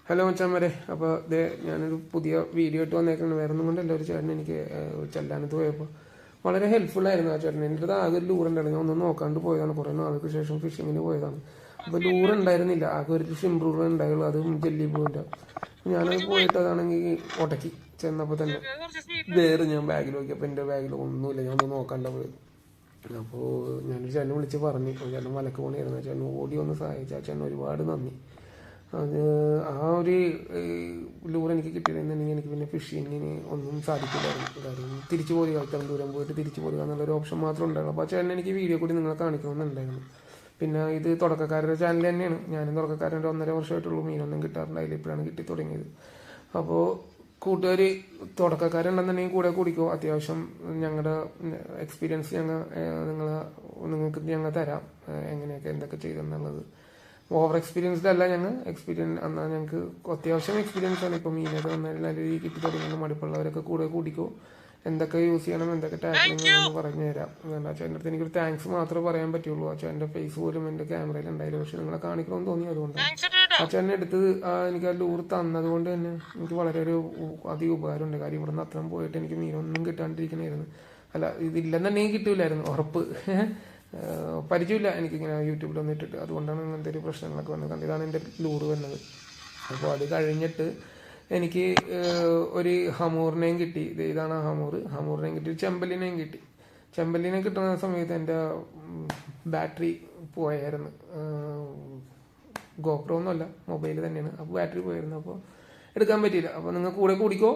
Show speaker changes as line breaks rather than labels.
Hello മച്ചാന്മാരെ, അപ്പോൾ ഇത് ഞാനൊരു പുതിയ വീഡിയോ ഇട്ട് വന്നേക്കുന്നത്. വേറെ ഒന്നും കൊണ്ടല്ല, ഒരു ചേട്ടൻ എനിക്ക് ചെല്ലാനത്ത് പോയപ്പോൾ വളരെ ഹെൽപ്ഫുള്ളായിരുന്നു. ആ ചേട്ടൻ എൻ്റെ അടുത്ത് ആകെ ഒരു ലൂറുണ്ടായിരുന്നു. ഞാൻ ഒന്നും നോക്കാണ്ട് പോയതാണ്. കുറേ നാൾക്ക് ശേഷം ഫിഷിങ്ങിന് പോയതാണ്. അപ്പോൾ ലൂറുണ്ടായിരുന്നില്ല, ആകെ ഒരു സിംബ്രൂറ് ഉണ്ടായുള്ളൂ, അതും ജെല്ലി ബ്ലൂവിൻ്റെ. ഞാനത് പോയിട്ട് അതാണെങ്കിൽ ഉടക്കി ചെന്നപ്പോൾ തന്നെ വേറെ ഞാൻ ബാഗിൽ നോക്കിയപ്പോൾ എൻ്റെ ബാഗിൽ ഒന്നുമില്ല. ഞാൻ ഒന്നും നോക്കാണ്ട പോയത്. അപ്പോൾ ഞാനൊരു ചേട്ടനെ വിളിച്ച് പറഞ്ഞു, ചേട്ടൻ മലക്ക് പോകണമായിരുന്നു. ആ ചേട്ടൻ ഓടി ഒന്ന് സഹായിച്ചു. ആ ചേട്ടൻ ഒരുപാട് നന്ദി. അത് ആ ഒരു ലൂറ് എനിക്ക് കിട്ടിയിരുന്നെങ്കിൽ എനിക്ക് പിന്നെ ഫിഷിങ്ങിന് ഒന്നും സാധിക്കില്ലായിരുന്നു. കാര്യം തിരിച്ചു പോരുക, ഇത്രയും ദൂരം പോയിട്ട് തിരിച്ചു പോരുക എന്നുള്ളൊരു ഓപ്ഷൻ മാത്രമേ ഉണ്ടായിരുന്നു. അപ്പോൾ ആ ചേട്ടൻ എനിക്ക് വീഡിയോ കൂടി നിങ്ങളെ കാണിക്കണമെന്നുണ്ടായിരുന്നു. പിന്നെ ഇത് തുടക്കക്കാരുടെ ചാനൽ തന്നെയാണ്. ഞാനും തുടക്കക്കാരൻ്റെ 1.5 വർഷമായിട്ടുള്ളൂ. മീനൊന്നും കിട്ടാറുണ്ടായില്ല, ഇപ്പോഴാണ് കിട്ടി തുടങ്ങിയത്. അപ്പോൾ കൂട്ടുകാർ തുടക്കക്കാരുണ്ടെന്നുണ്ടെങ്കിൽ കൂടെ കൂടിക്കോ. അത്യാവശ്യം ഞങ്ങളുടെ എക്സ്പീരിയൻസ് നിങ്ങൾക്ക് ഞങ്ങൾ തരാം, എങ്ങനെയൊക്കെ എന്തൊക്കെ ചെയ്തെന്നുള്ളത്. ഓവർ എക്സ്പീരിയൻസ്ഡ് അല്ല ഞങ്ങൾ, എന്നാൽ ഞങ്ങൾക്ക് അത്യാവശ്യം എക്സ്പീരിയൻസ് ആണ്. ഇപ്പോൾ മീനൊക്കെ നല്ല രീതിയിൽ കിട്ടി തുടങ്ങുന്ന മടുപ്പുള്ളവരൊക്കെ കൂടെ കൂടിക്കോ. എന്തൊക്കെ യൂസ് ചെയ്യണം, എന്തൊക്കെ ടാക്ലിംഗ് എന്ന് പറഞ്ഞു തരാം. ആ ചേട്ടൻ്റെ അടുത്ത് എനിക്കൊരു താങ്ക്സ് മാത്രമേ പറയാൻ പറ്റുള്ളൂ. ആ ചേട്ടൻ്റെ ഫേസ് പോലും എൻ്റെ ക്യാമറയിൽ ഉണ്ടായില്ല, പക്ഷെ നിങ്ങളെ കാണിക്കണമെന്ന് തോന്നി. അതുകൊണ്ടാണ് ആ ചേട്ടനെ എടുത്ത് എനിക്ക് ആ ലൂർ തന്നത് കൊണ്ട് തന്നെ എനിക്ക് വളരെ ഒരു അധികം ഉപകാരമുണ്ട്. കാര്യം ഇവിടെ നിന്ന് അത്രയും പോയിട്ട് എനിക്ക് മീനൊന്നും കിട്ടാണ്ടിരിക്കണമായിരുന്നു. അല്ല, ഇതില്ലെന്നുണ്ടെങ്കിൽ കിട്ടൂലായിരുന്നു ഉറപ്പ്. പരിചയമില്ല എനിക്കിങ്ങനെ യൂട്യൂബിലൊന്നും ഇട്ടിട്ട്, അതുകൊണ്ടാണ് ഇങ്ങനത്തെ ഒരു പ്രശ്നങ്ങളൊക്കെ വന്നത്. ഇതാണ് എൻ്റെ ലൂറ് വന്നത്. അപ്പോൾ അത് കഴിഞ്ഞിട്ട് എനിക്ക് ഒരു ഹമൂറിനെയും കിട്ടി. ഇതാണ് ഹമൂറിനെയും കിട്ടി, ചെമ്പല്ലിനെയും കിട്ടി. ചെമ്പല്ലിനെ കിട്ടുന്ന സമയത്ത് എൻ്റെ ബാറ്ററി പോയായിരുന്നു. ഗോപ്രോ ഒന്നുമല്ല, മൊബൈൽ തന്നെയാണ്. അപ്പോൾ ബാറ്ററി പോയായിരുന്നു, അപ്പോൾ എടുക്കാൻ പറ്റിയില്ല. അപ്പോൾ നിങ്ങൾ കൂടെ കൂടിക്കോ.